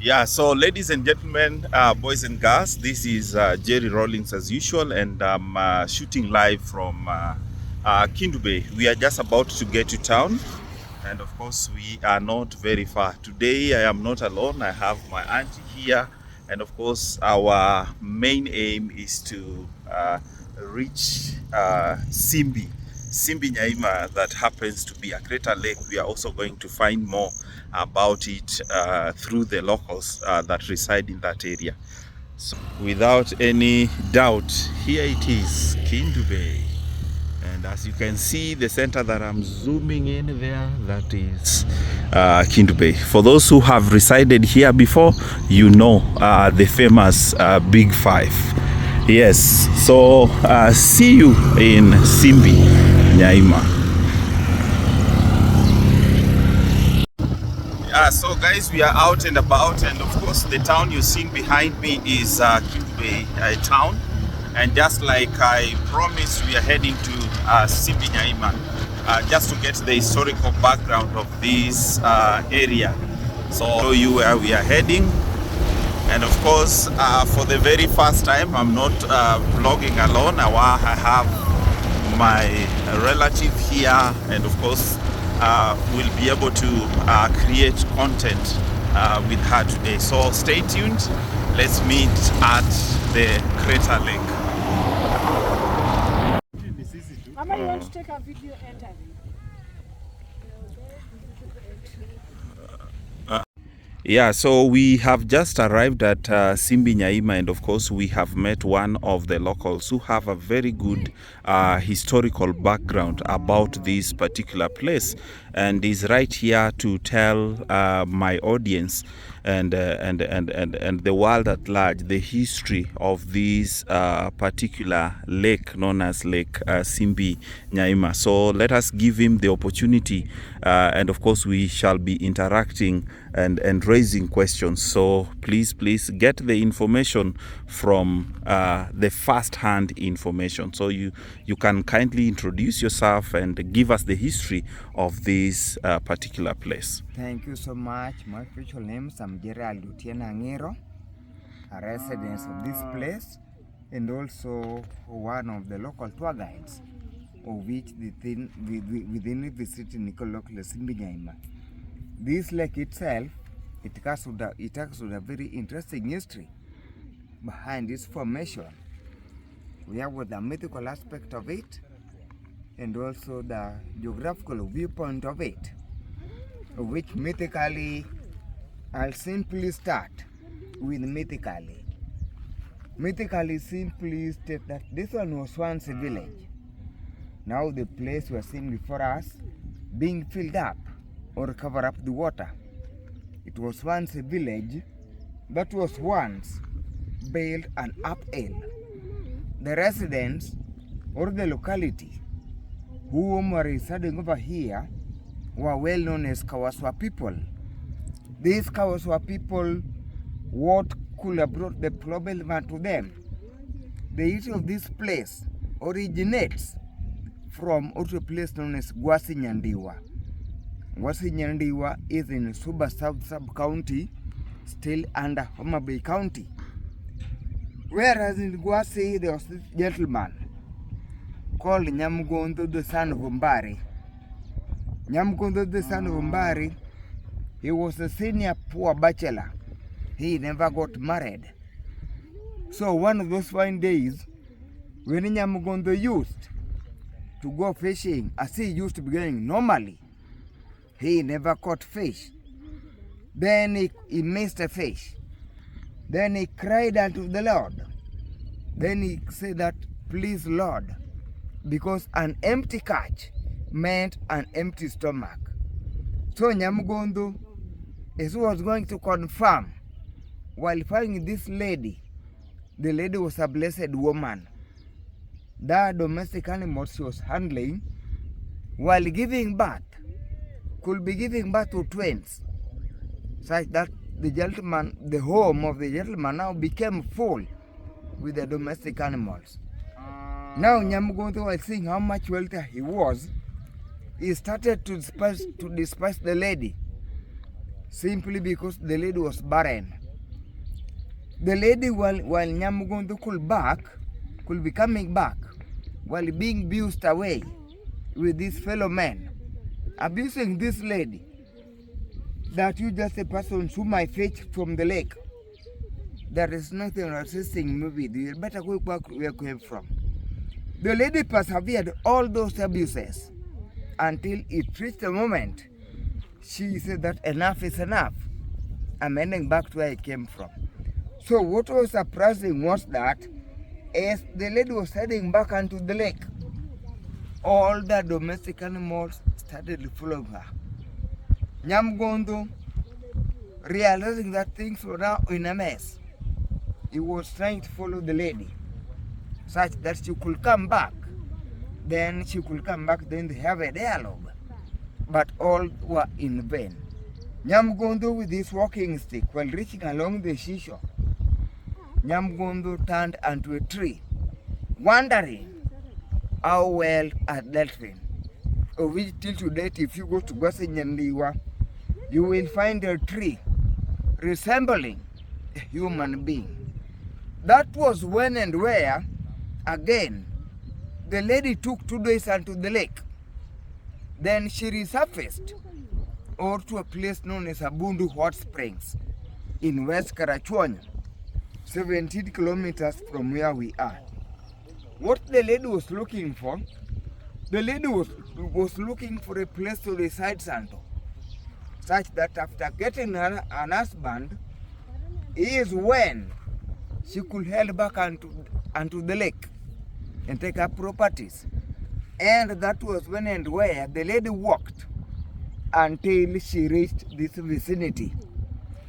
Yeah, so ladies and gentlemen, boys and girls, this is Jerry Rollins as usual, and I'm shooting live from Kindu Bay. We are just about to get to town, and of course, we are not very far. Today, I am not alone. I have my auntie here, and of course, our main aim is to reach Simbi Naima, that happens to be a crater lake. We are also going to find more about it through the locals that reside in that area. So without any doubt, here it is, Kindu Bay. And as you can see, the center that I'm zooming in there, that is Kindu Bay. For those who have resided here before, you know the famous Big Five. Yes, so see you in Simbi Naima. So guys, we are out and about, and of course the town you're seeing behind me is Kindu Bay town. And just like I promised, we are heading to Simbi Naima just to get the historical background of this area. So I'll show you where we are heading. And of course, for the very first time, I'm not vlogging alone. I have my relative here, and of course, we'll be able to create content with her today. So stay tuned. Let's meet at the crater lake. Mama, you want to take a video entering? Yeah, so we have just arrived at Simbi Naima, and of course we have met one of the locals who have a very good historical background about this particular place, and is right here to tell my audience and the world at large the history of this particular lake known as Lake Simbi Naima. So let us give him the opportunity, and of course we shall be interacting and raising questions. So please get the information from the first-hand information. So you can kindly introduce yourself and give us the history of this particular place. Thank you so much. My official name is Gerald Angiro, a resident of this place and also one of the local tour guides, of which within the city Geological Simbi Naima. This lake itself, it has a very interesting history behind its formation. We have the mythical aspect of it and also the geographical viewpoint of it, of which mythically, I'll simply start with mythically. Mythically simply state that this one was once a village. Now the place we are seeing before us being filled up or cover up the water. It was once a village that was once built and uphill. The residents or the locality who were residing over here were well known as Kawaswa people. These Kawaswa people, what could have brought the problem to them? The issue of this place originates from a place known as Gwasinyandiwa. Gwasinyandiwa is in Suba South Sub-County, still under Homa Bay County. Whereas in Gwasi, there was this gentleman called Nyamgondo, the son of Umbari. Nyamgondo, the son of Umbari, he was a senior poor bachelor. He never got married. So one of those fine days, when Nyamgondo used to go fishing, as he used to be going normally, he never caught fish. Then he missed a fish. Then he cried unto the Lord. Then he said that, please Lord, because an empty catch meant an empty stomach. So Nyamgondo, as he was going to confirm, while finding this lady, the lady was a blessed woman. The domestic animals she was handling, while giving birth, could be giving birth to twins, such that the gentleman, the home of the gentleman now became full with the domestic animals. Now Nyamgondo, while seeing how much wealthier he was, he started to despise the lady. simply because the lady was barren. The lady, while Nyamugondo could be coming back, while being abused away with this fellow man, abusing this lady, that you just a person whom I fetched from the lake. There is nothing resisting me with you. Better go back where you came from. The lady persevered all those abuses until it reached a moment she said that enough is enough. I'm heading back to where I came from. So what was surprising was that as the lady was heading back onto the lake, all the domestic animals started following her. Nyamgondo, realizing that things were now in a mess, he was trying to follow the lady such that she could come back. Then they have a dialogue. But all were in vain. Nyamgondo with his walking stick, while reaching along the seashore, Nyamgondo turned onto a tree, wondering how well at delphine, of which till to date, if you go to Gwasenyandiwa, you will find a tree resembling a human being. That was when and where, again, the lady took 2 days unto the lake. Then she resurfaced or to a place known as Abundu Hot Springs in West Karachuonyo, 17 kilometers from where we are. What the lady was looking for, the lady was looking for a place to reside Santo, such that after getting an husband is when she could head back onto the lake and take her properties. And that was when and where the lady walked until she reached this vicinity.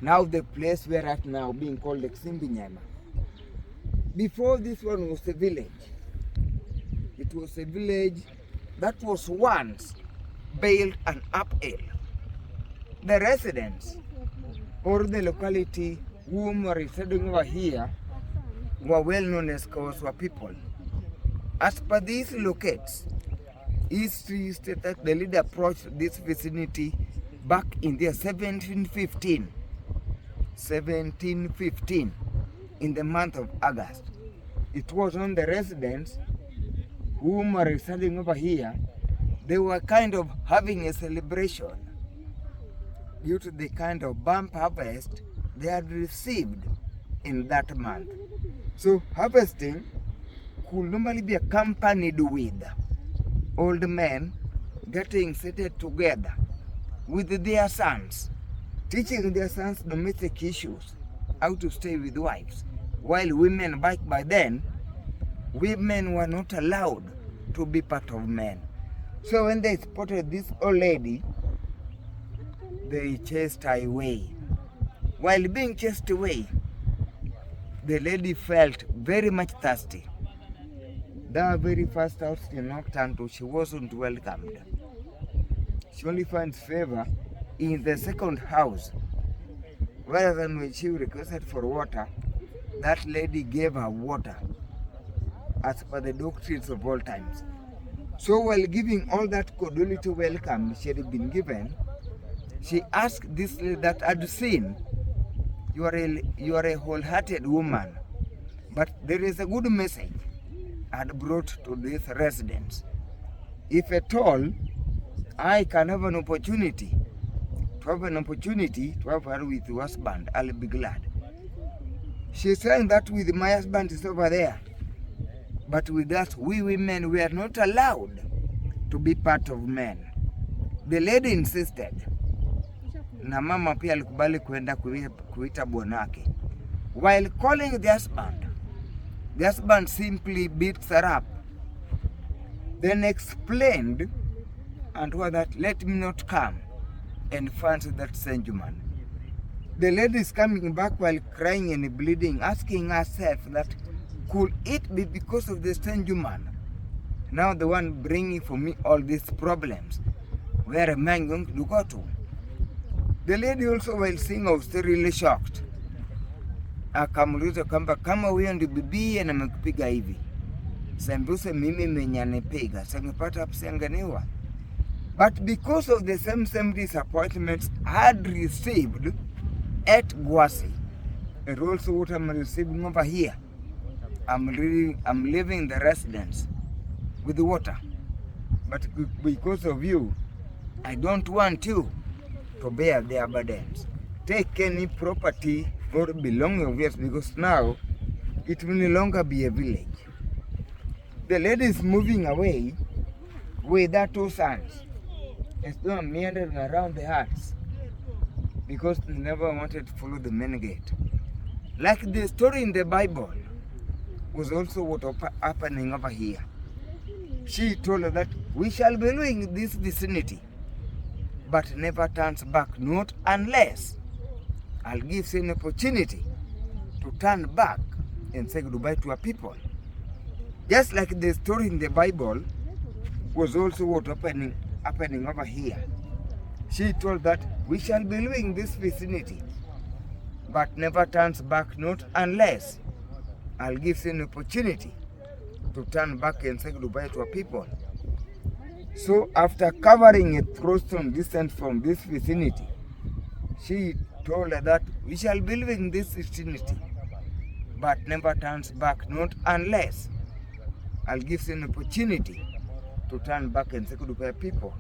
Now the place we're at now being called Simbi Naima. Before this one was a village. It was a village that was once built and uphill. The residents or the locality whom were residing over here were well known as Kawaswa people. As per these locates, history stated that the leader approached this vicinity back in the 1715 in the month of August. It was on the residents whom were residing over here, they were kind of having a celebration due to the kind of bump harvest they had received in that month. So harvesting could normally be accompanied with old men getting seated together with their sons, teaching their sons domestic issues, how to stay with wives, while women back by then, women were not allowed to be part of men. So when they spotted this old lady, they chased her away. While being chased away, the lady felt very much thirsty. The very first house she knocked onto, she wasn't welcomed. She only finds favor in the second house. Rather than when she requested for water, that lady gave her water as per the doctrines of all times. So while giving all that cordiality welcome she had been given, she asked this lady that had seen, you are a wholehearted woman, but there is a good message I had brought to these residents. If at all I can have an opportunity to have her with your husband, I'll be glad. She's saying that with my husband is over there, but with us, we women, we are not allowed to be part of men. The lady insisted, na mama pia alikubali kuenda kuita bwanake. While calling the husband simply beats her up, then explained and was that let me not come and fancy that gentleman. The lady is coming back while crying and bleeding, asking herself that could it be because of the gentleman, now the one bringing for me all these problems, where am I going to go to? The lady also, while seeing, was still really shocked. Akamuliza kwamba kama huyo ndio bibi na amekupiga hivi, sembuse mimi mwenye anipiga, singepata kusenganiwa. But because of the same disappointments I had received at Gwasi, and also what I'm receiving over here, I'm leaving the residence with water. But because of you, I don't want you to bear their burdens. Take any property or belonging of yours, because now it will no longer be a village. The lady is moving away with her 2 sons. It's not meandering around the huts because they never wanted to follow the main gate. Like the story in the Bible was also what happening over here. She told her that we shall be living in this vicinity, but never turns back, not unless I'll give you an opportunity to turn back and say goodbye to our people. Just like the story in the Bible was also what happening over here. She told that we shall be living in this vicinity, but never turns back, not unless I'll give you an opportunity to turn back and say goodbye to our people. So after covering a throwstone distance from this vicinity, she told her that we shall be living in this vicinity, but never turns back, not unless I'll give you an opportunity to turn back and say goodbye to people.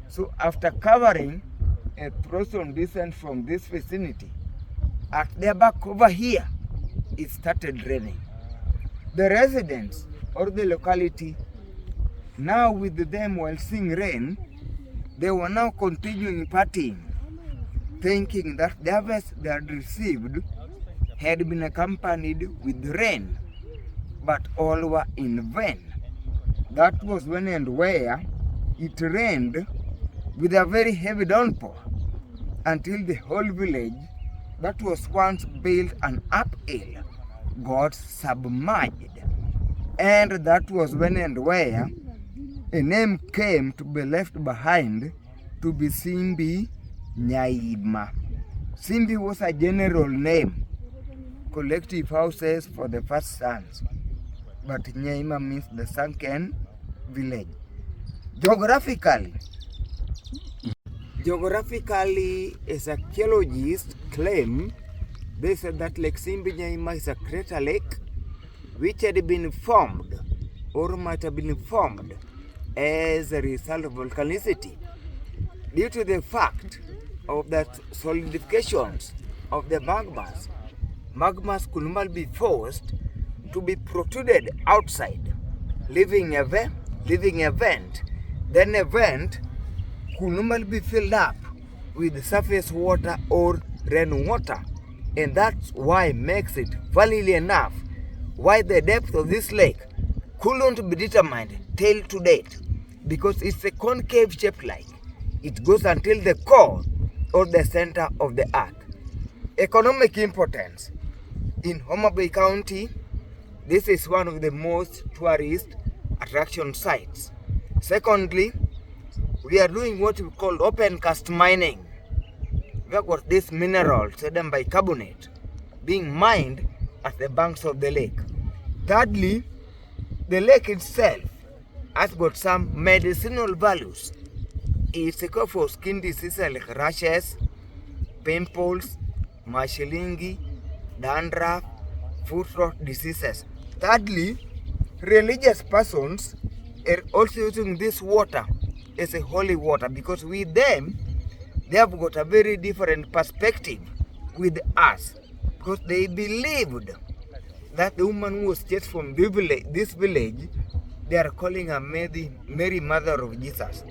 So after covering a throwstone distance from this vicinity, at their back over here, it started raining. The residents or the locality, now with them while seeing rain, they were now continuing partying, thinking that the harvest they had received had been accompanied with rain, but all were in vain. That was when and where it rained with a very heavy downpour until the whole village that was once built an uphill got submerged. And that was when and where a name came to be left behind to be Simbi Naima. Simbi was a general name, collective houses for the first sons, but Nyaima means the sunken village. Geographically, as archaeologists claim, they said that Lake Simbi Naima is a crater lake which had been formed or might have been formed as a result of volcanicity due to the fact of that solidifications of the magmas could not be forced to be protruded outside, leaving a vent. Then a vent could normally be filled up with surface water or rainwater, and that's why makes it, funnily enough, why the depth of this lake couldn't be determined till to date, because it's a concave shaped lake. It goes until the core or the center of the earth. Economic importance. In Homa Bay County, this is one of the most tourist attraction sites. Secondly, we are doing what we call open cast mining. We have got this mineral, sodium bicarbonate, being mined at the banks of the lake. Thirdly, the lake itself has got some medicinal values. It's a cure for skin diseases like rashes, pimples, mashilingi, dandruff, foot rot diseases. Thirdly, religious persons are also using this water as a holy water, because with them, they have got a very different perspective with us, because they believed that the woman who was chased from this village, they are calling her Mary, Mother of Jesus.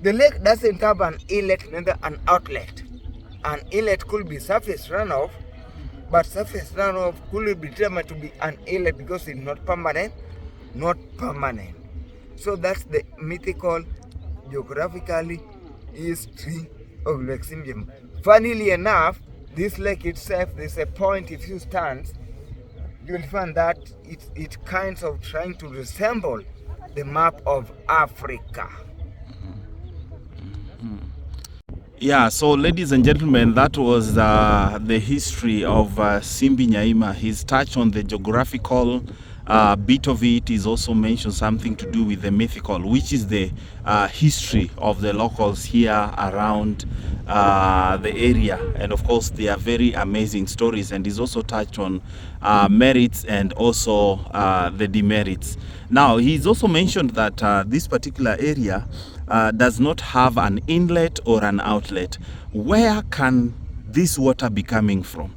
The lake doesn't have an inlet, neither an outlet. An inlet could be surface runoff, but surface runoff could be determined to be an inlet because it's not permanent. So that's the mythical, geographically, history of Lake Simbi. Funnily enough, this lake itself, there's a point, if you stand, you'll find that it kinds of trying to resemble the map of Africa. Yeah, so ladies and gentlemen, that was the history of Simbi Naima. He's touched on the geographical A bit of it is also mentioned something to do with the mythical, which is the history of the locals here around the area. And of course, they are very amazing stories, and is also touched on merits and also the demerits. Now, he's also mentioned that this particular area does not have an inlet or an outlet. Where can this water be coming from?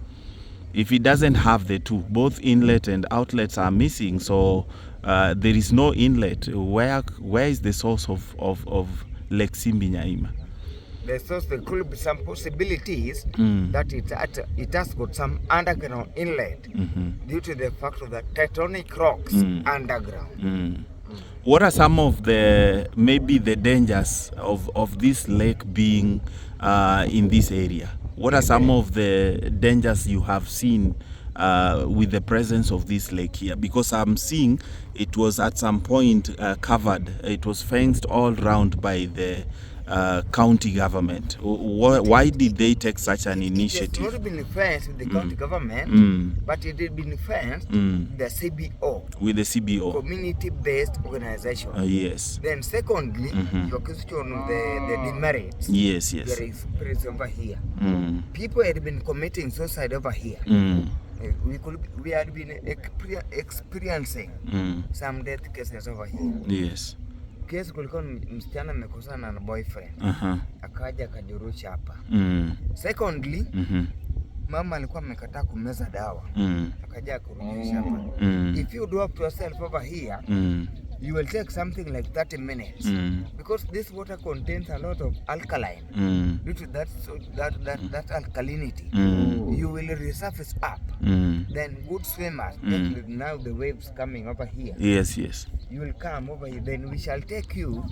If it doesn't have the two, both inlet and outlets are missing, so there is no inlet. Where is the source of Lake Simbi Naima? The source, there could be some possibilities that it has got some underground inlet due to the fact of the tectonic rocks underground. What are some of the maybe the dangers of this lake being in this area? What are some of the dangers you have seen with the presence of this lake here? Because I'm seeing it was at some point covered. It was fenced all round by the county government. Why did they take such an initiative? It has not been fenced with the county government, but it had been fenced with the CBO. With the CBO. Community-based organization. Yes. Then secondly, your question of the demerits. Yes. There is spirits over here. People had been committing suicide over here. We had been experiencing some death cases over here. Yes. Kesi kulikuwa msichana amekosana na boyfriend. Akaja akajurusha hapa. Secondly, mama alikuwa amekataa kumeza dawa. Akaja akurudisha hapa. If you do up yourself over here, you will take something like 30 minutes because this water contains a lot of alkaline. Due to that alkalinity, you will resurface up. Then good swimmers, now the waves coming over here. Yes. You will come over here, then we shall take you,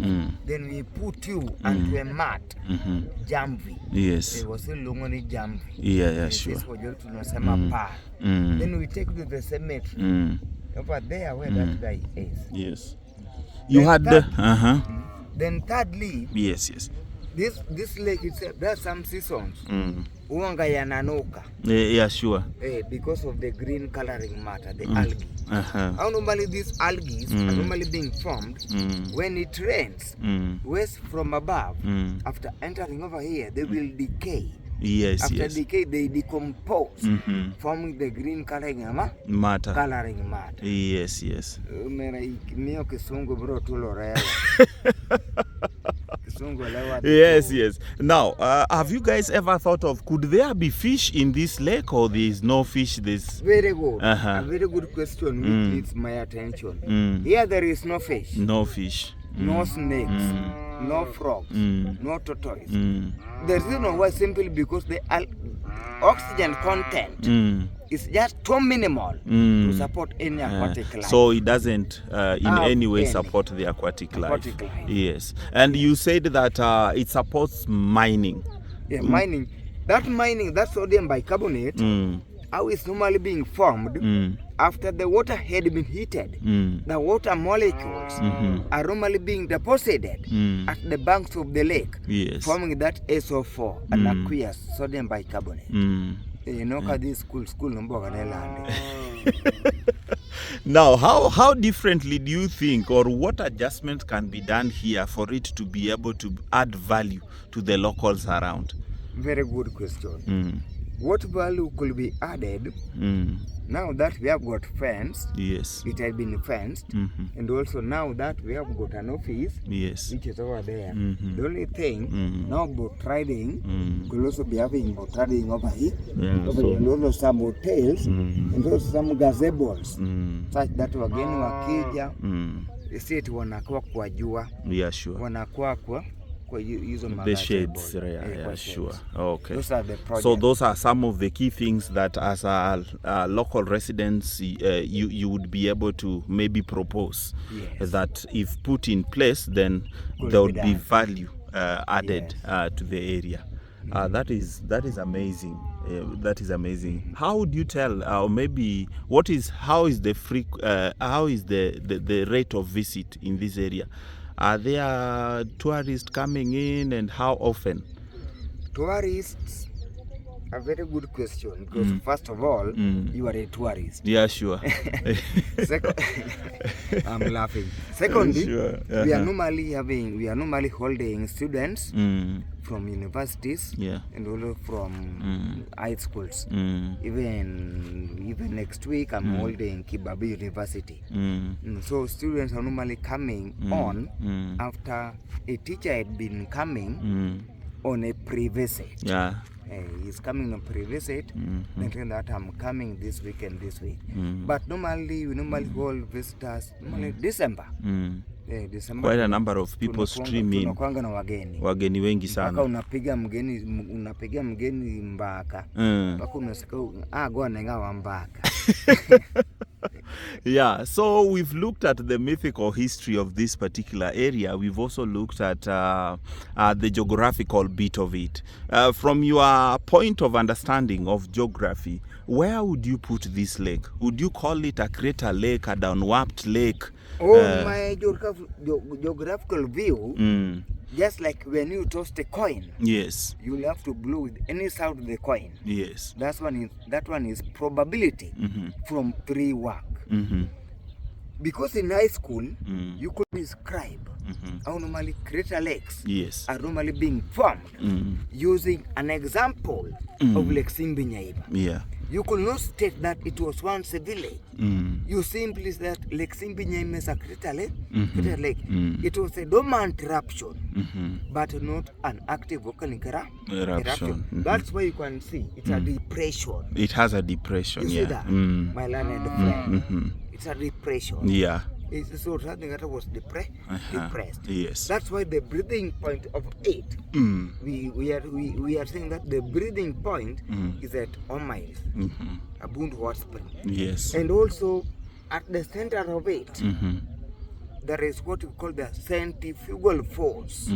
then we put you onto a mat, jamvi. Yes. It was still longoni jamvi. Yeah, sure. This was just tunasema pa. Then we take you to the cemetery. Over there where that guy is. Yes. You then had Then thirdly, yes. This lake itself, there are some seasons. Uanga yananuka. Yeah, sure. Because of the green coloring matter, the algae. How normally these algae are normally being formed when it rains. West from above, after entering over here, they will decay. Yes. After decay, they decompose, forming the green coloring matter. Coloring matter. Yes. Mio kisungu bro tulorela. Yes. Now, have you guys ever thought of, could there be fish in this lake, or there is no fish? Very good. A very good question which needs my attention. Here there is no fish. No fish. No snakes. No frogs. No tortoise. The reason why simply because the oxygen content is just too minimal to support any aquatic life. So it doesn't in any way support the aquatic life. Yes. And you said that it supports mining. Yeah, mining. That sodium bicarbonate, how it's normally being formed after the water had been heated. The water molecules are normally being deposited at the banks of the lake, forming that SO4, an aqueous sodium bicarbonate. This school number. Now, how differently do you think, or what adjustment can be done here for it to be able to add value to the locals around? Very good question. What value could be added now that we have got fence? Yes. It has been fenced, and also now that we have got an office, which is over there. The only thing now boat riding could also be having boat riding over here. And also some hotels and also some gazebos, such that wageni wakija, see it wanakuwa kwa jua. Yeah, sure. Wanakuwa kwa the shades, sure. Okay. Those are the projects. So those are some of the key things that as a local residents you would be able to maybe propose that if put in place, then there would be value added to the area. That is amazing. That is amazing. How would you tell, or maybe how is the rate of visit in this area? Are there tourists coming in, and how often? Tourists A very good question, because first of all, you are a tourist. Yeah, sure. Second, I'm laughing. Secondly, Sure. we are normally holding students from universities and also from high schools. Even next week, I'm holding Kibabi University. So students are normally coming on after a teacher had been coming on a pre-visit. Yeah. He's coming on pre-visit, thinking that I'm coming this week and this week. But we normally hold visitors normally December. December. Quite a number of people stream in. Tunakuanga na wageni. Wageni wengi Mpaka sana. unapiga mgeni mbaka. Mpaka unasikia gona ngawa mbaka. Yeah, so we've looked at the mythical history of this particular area. We've also looked at the geographical bit of it. From your point of understanding of geography, where would you put this lake? Would you call it a crater lake, a downwarped lake? My geographical view, just like when you toss a coin, yes, you'll have to blow with any side of the coin. Yes. That one is probability from 3 work. Because in high school, you could describe how normally crater lakes are normally being formed using an example of Lake Simbi Naima. Yeah. You could not state that it was once a village. You simply said that Lake Simbi Naima is a crater lake. It was a dormant eruption, but not an active volcanic eruption. That's why you can see it's a depression. It has a depression. You see that, my learned friend? It's a depression. Yeah. It's so something that was depressed. Yes. That's why the breathing point of it. We are saying that the breathing point is at Omiles, Abund Hot Spring. Yes. And also at the center of it, there is what we call the centrifugal force.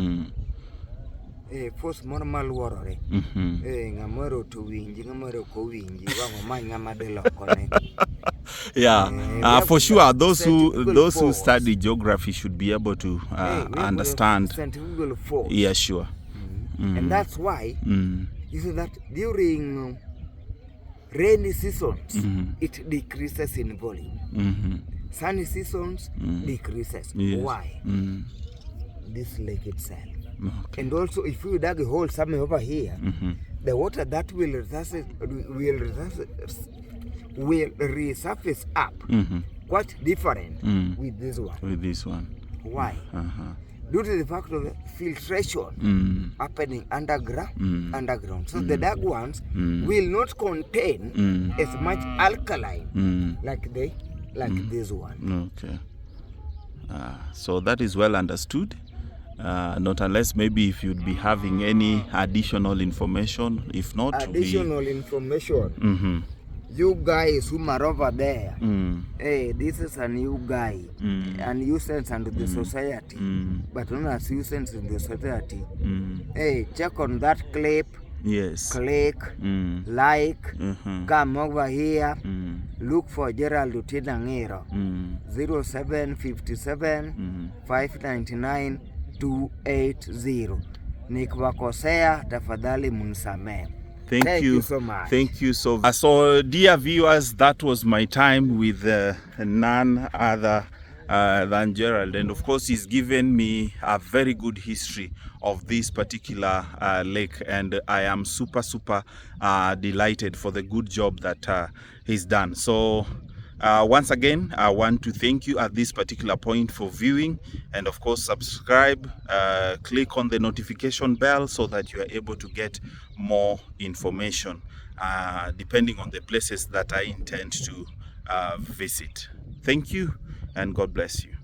Force normal warore. Ngamoro to winji, ngamoro ko winji, wango manyamadelo kone. Yeah, for sure, those who study geography should be able to understand. Centrifugal force. Yeah, sure. And that's why you see that during rainy seasons, it decreases in volume. Sunny seasons decreases. Yes. Why? This lake itself. Okay. And also, if you dig a hole somewhere over here, the water that will resurface up quite different with this one. With this one. Why? Due to the fact of filtration happening underground. So the dark ones will not contain as much alkaline like this one. Okay. So that is well understood. Not unless maybe if you'd be having any additional information. If not, additional information. You guys who are over there, hey, this is a new guy, a nuisance under the society, but not a nuisance in the society. Hey, check on that clip. Yes. Click, like, come over here, look for Geological Ngiro, 0757 599 280. Nikiwakosea tafadhali mnisamehe. Thank you so much. Thank you so much. So, dear viewers, that was my time with none other than Gerald, and of course he's given me a very good history of this particular lake, and I am super delighted for the good job that he's done. So once again, I want to thank you at this particular point for viewing, and of course subscribe, click on the notification bell so that you are able to get more information depending on the places that I intend to visit. Thank you, and God bless you.